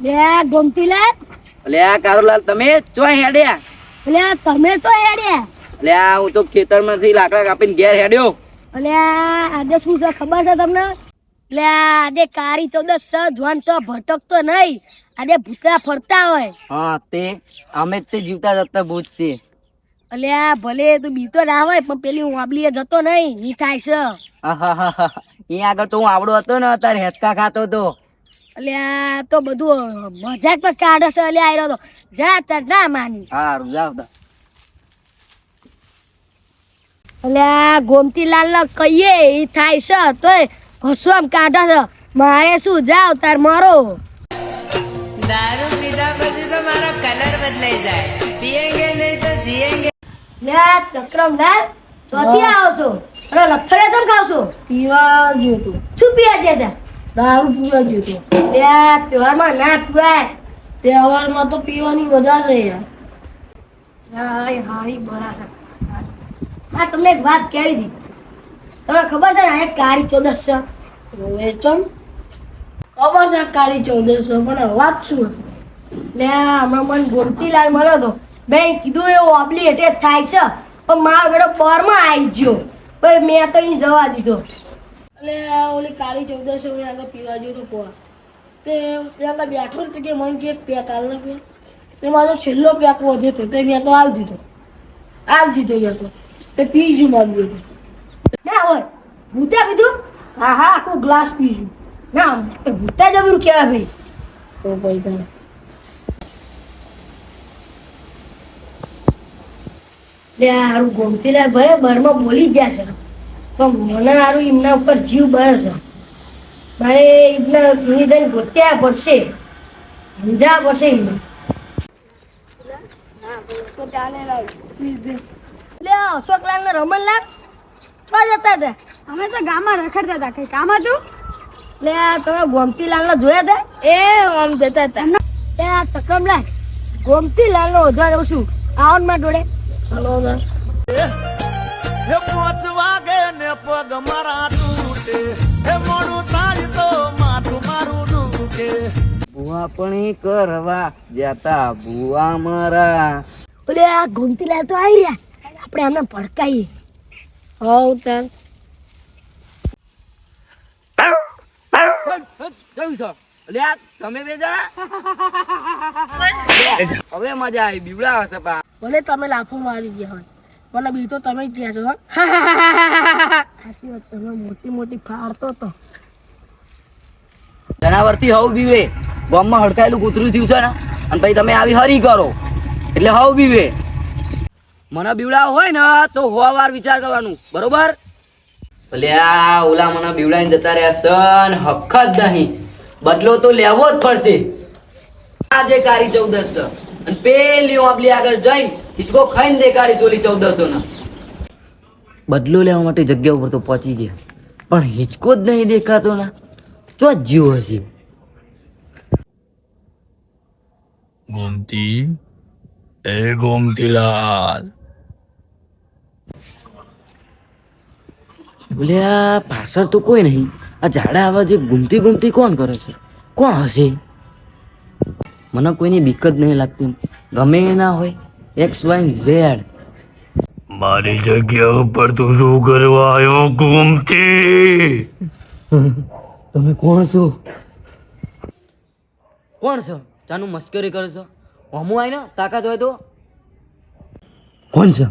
લે ગોમતીલાલ, લે આ કારુલાલ તમે ચો હેડ્યા? લે તમે તો હેડ્યા. લે આ હું તો ખેતરમાંથી લાકડા કાપીને ઘેર હેડ્યો. લે આજે શું છે ખબર છે તમને? લે આજે કાળી ચૌદસ છે, જોન તો ભટકતો નહીં, આજે ભૂતરા ફરતા હોય. હા તે અમે જ તે જીવતા જતા ભૂત છે. અલ્યા ભલે તું બીતો ના હોય પણ પેલી હું આબલીએ જતો નહીં ઈ થાય છે. અહીં આગળ તો હું આવડો હતો ને અત્યારે હેચકા ખાતો હતો. અલ્યા તો બધું મજાક પર કાઢે છે. અલ્યા આયરો તો જા તાર ના માની. હારું જાવ તા. અલ્યા ગોમતીલાલ ને કહીએ ઈ થાય છે તોય હસવામ કાઢે છે. મારે શું જાવ તાર મારો. દારૂ પીધા પછી તો મારો કલર બદલાઈ જાય, પીએંગે નહીં તો જીએંગે. લે ચક્રમલાલ ચોથી આવો છો? અરે લથડે કેમ ખાવ છો? પીવા જોતો, શું પીવા જતા? દારૂ પીવા જોતો. લે તહેવારમાં ના પીવાય. તહેવારમાં તો પીવાની મજા છે યાર. હાય હાય બરાબર. હા તમને એક વાત કહેવી હતી. તમને ખબર છે ને આ કાળી ચૌદસ છે? વેચમ ખબર છે કાળી ચૌદસ પણ વાત શું હતી? લે હમણાં મને ગોમતીલાલ મળ્યો હતો. બેન કીધું એવું ઓબલી એટલે થાય છે પણ મારો બેટો બરમાં આવી ગયો. ભાઈ મેં તો એને જવા દીધો. એટલે ઓલી કાળી ચૌદસ હું આગળ પીવા જોતો પોવા તે આગળ બેઠો ને કે મને કે પેક હાલ ને કે તે મારો છેલ્લો પેક વધ્યો હતો તે મેં તો હાલ દીધો મેં તો તે પી ગયું મારું બેટું. ના હોય ભૂતા પીધું? હા હા આખો ગ્લાસ પીશું. ના તો ભૂતા જબરું કહેવાય ભાઈ. તો પૈસા લે હારું ગોમતીલાલ ભાઈ બરમાં બોલી જ જશે પણ મને હારું એમના ઉપર જીવ બળે છે. મારે એમના નિવેદન ગોત્યા પડશે, સમજાવવા પડશે એમને. લે અશોકલાલ ને રમણલાલ ક્યાં જતા હતા? અમે તો ગામમાં રખડતા હતા, કઈ કામ હતું? લે તમે ગોમતીલાલ ને જોયા હતા? એ આમ જતા હતા. લે આ ચક્રમલાલ ગોમતીલાલ નો ઓધવા જઉં છું, આવો ને મારા જોડે. હલો ના હે પોચ વાગે ને પગ મારા તૂટે, હે મોડું થાય તો માથું મારું દુખે. ભૂવા પણ કરવા જતા ભૂવા મારા. ઓલે આ ગોમતીલાલ તો આવી રહ્યા, આપણે આમને ભડકાઈએ. હવ તાર કેવું છો? લે આ તમે બે જણા હવે મજા આવી. બીવડા હશે પા. ભલે તમે લાફો મારી ગયા હોય પણ બી તો તમે જ જ્યાં છો. સાચી વાત, તમે મોટી મોટી ફાડતો તો. જનાવરથી હવ બીવે. ગામમાં હડકાયેલું કૂતરું થયું છે ને અને પછી તમે આવી હરી કરો એટલે હવ બીવે. મને બીવડાવ હોય ને તો હોવા વાર વિચાર કરવાનું, બરોબર? ભલે આ ઓલા મને બીવડાઈને જતા રહ્યા સન હક જ નહીં, બદલો તો લેવો જ પડશે. આ જે કાળી ચૌદસ છે અને પેલી આપલી આગળ જઈને હિચકો ખાઈને દેખાડી ચોલી ચૌદસો ને બદલો લેવા માટે જગ્યા ઉપર તો પહોંચી ગયા પણ હિચકો જ નહીં દેખાતો ને ચો જીવ હશે. ગોમતી, એ ગોમતીલાલ. બોલે આ પાછળ તો કોઈ નહીં, આ ઝાડા આવા જે ઘૂમતી ઘૂમતી કોણ કરે છે? કોણ હશે? મને કોઈની બીક જ નહીં લાગતી, ગમે એ ના હોય. X Y Z. મારી જગ્યા ઉપર તું શું કરવા આવ્યો ગોમતી? તમે કોણ છો? કોણ છો? ચાનું મસ્કરી કરો છો? હમું આય ને તાકાત હોય તો કોણ છે?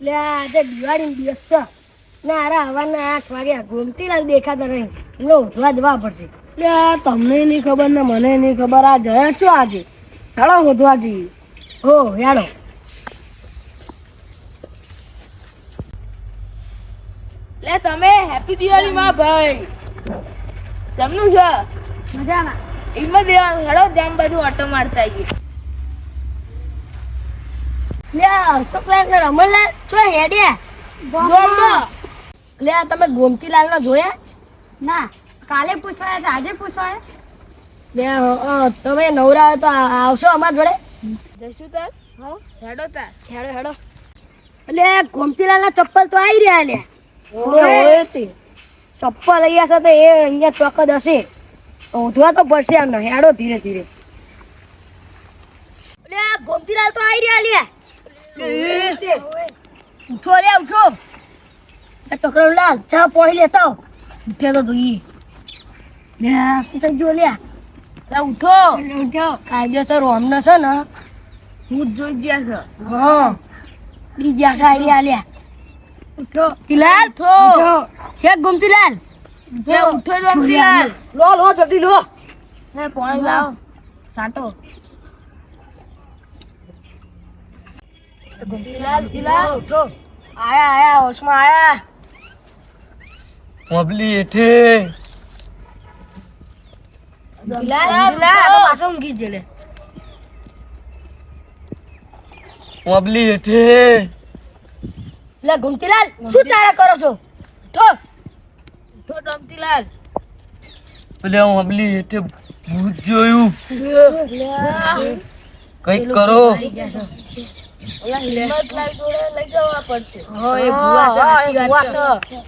લે આજે દિવાળી દિવસ છે ને આરા હવાના 8 વાગ્યા ગોમતીલાલ દેખાતા નહીં, એમને ઉઠવા જવા પડશે. તમને નહીં ખબર ને મને નહીં ખબર આ જયા છો આજે ચાલો શોધવા જઈએ. હો યાડો. લે તમે હેપી દિવાળી માં ભાઈ. જમનું છે મજામાં. એમાં દેવાનું હેડો જામ બાજુ ઓટો મારતા આવીએ. લે અશોકલાલ ને રમણલાલ છો હેડ્યા? ગામમાં. લે તમે ગોમતીલાલ ને જોયા? ના, કાલે પૂછવાયા હતા, આજે પૂછવાયા? તમે નવરા હોય તો આવશો અમારા જોડે? જઈશું તાર હેડો તાર હેડો હેડો. એટલે ગોમતીલાલના ચપ્પલ તો આવી રહ્યા લે. ઓય તે ચપ્પલ અહીંયા છે તો એ અહીંયા ચોક જ હશે. ઉઠવા તો પડશે આમને. હેડો ધીરે ધીરે. એટલે ગોમતીલાલ તો આવી રહ્યા લે. ઉઠો લે ઉઠો. ચક્રલાલ ચા પોણી લેતો ઉઠે તો તું લે શું જો લે ઉઠો ઉઠો. કાયદેસર અમને છે ને હું જ જોઈ ગયા છે હા બીજા સારી આલ્યા. ઉઠો તિલાલ ઉઠો. ઉઠો. શેખ ગોમતીલાલ ઉઠો રમતીલાલ લો લો જલ્દી લો. હે પાણી લાવ સાટો તિલાલ તિલાલ ઉઠો. આયા આયા હોશમાં આયા મબલી એઠે તિલાલ આ તો પાછો ઊંઘી જ લે મબલી એઠે લે ગોમતીલાલ શું ચારા કરો છો? તો ઉઠો રમતીલાલ પેલે મબલી એઠે ભૂત જોયું. કઈક કરો. હિંમત લાવી જોડે લઈ જવા પડશે હો એ ભુવા છે સાચી વાત છે.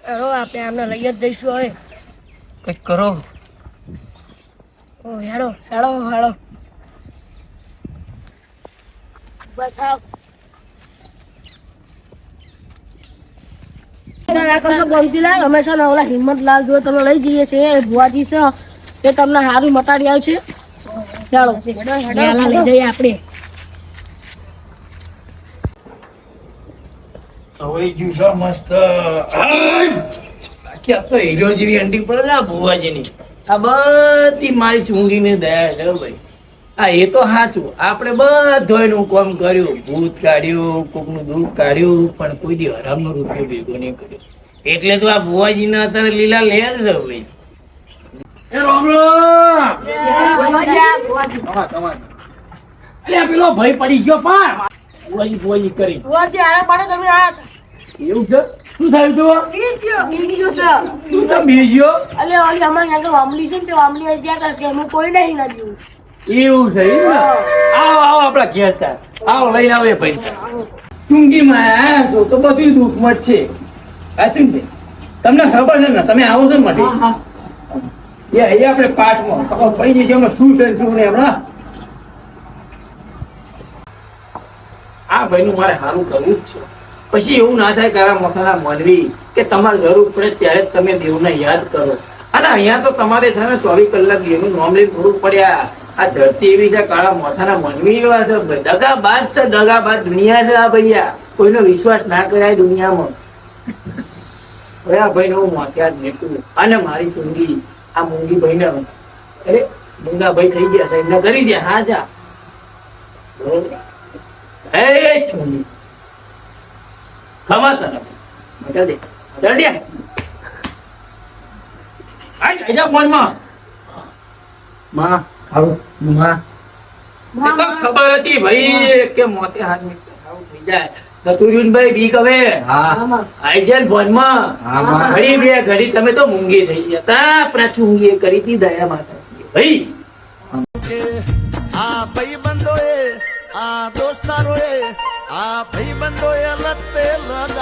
હેડો આપણે આમને લઈ જ જઈશું હવે. કઈક કરો. ઓ હેડો હેડો હેડો. બતાવ ગમતીલાલ હંમેશા ને ઓલા હિંમતલાલ જો તમે લઈ જઈએ છીએ એ ભુવાજી છે એ તમને સારું મટાડી આવશે ચાલો વહેલા લઈ જઈએ આપણે. હવે ગયું છે મસ્ત. બાકી આ તો હીરો જેવી અંડી પડે ને આ ભુવાજીની. આ બધી મારી ચૂંગીને દયા છે હો ભાઈ. આ એ તો સાચું આપણે બધોયનું કામ કર્યું, ભૂત કાઢ્યું, કોકનું દુઃખ કાઢ્યું, પણ કોઈ દી હરામનો રૂપિયો ભેગો નહીં કર્યો. એટલે તો આ ભુવાજીના અત્યારે લીલા લેર છે ભાઈ. એ રામ રામ. અલ્યા પેલો ભાઈ પડી ગયો પાર. ભુવાજી કરી. ભુવાજી આયા પાડે તમે આયા એવું છે? શું થયું તું? બીજો છે તું તો બીજ્યો? અલે ઓલી અમારી આગળ વામલી છે ને તે વામલી આવી ગયા હતા કે અમે કોઈ નહીં ના જોયું એવું છે એમ ને? આવો આવો આપડા ઘેર છે. આવો લઈને આવો એ ભાઈ. ચુંગીમાં આયા છો તો બધું દુઃખમાં જ છે. સાચું ને? તમને ખબર છે ને તમે આવો છો ને માટે એ આપણે પાઠમાં ખબર પડી જશે હમણાં શું છે શું નહીં હમણાં. આ ભાઈનું મારે સારું કરવું જ છે. પછી એવું ના થાય કારા મસાલા માનવી કે તમારે જરૂર પડે ત્યારે જ તમે દેવને યાદ કરો. અને અહીંયા તો તમારે છે ને 24 કલાક દેવનું નામ લઈને થોડું પડ્યા. આ ધરતી એવી છે, કાળા મોથાના માનવી એવા છે, દગાબાજ છે, દગાબાજ દુનિયા છે. આ ભૈયા કોઈનો વિશ્વાસ ના કરાય દુનિયામાં. હવે આ ભાઈ હું મોત્યા જ નીકળું અને મારી ચુંગી આ મૂંગી ભાઈ ને અરે મૂંગા ભાઈ થઈ ગયા છે એમને કરી દે. હા જા હે ચુંગી ખમા તરફ મટા દે ચડ્યા આજા ફોનમાં માં ખાવું માં ખબર હતી ભાઈ કે મોતે હાથ નીકળે આવું થઈ જાય. કતુરીનભાઈ બીક હવે આઈ જાય ફોનમાં ઘડી બે ઘડી તમે તો મૂંગી થઈ ગયા તા પણ ચૂંગી કરી હતી દયા માતા ભાઈ. આ ભાઈબંધોએ આ દોસ્તારોએ આ ભાઈબંધોએ લતે લગા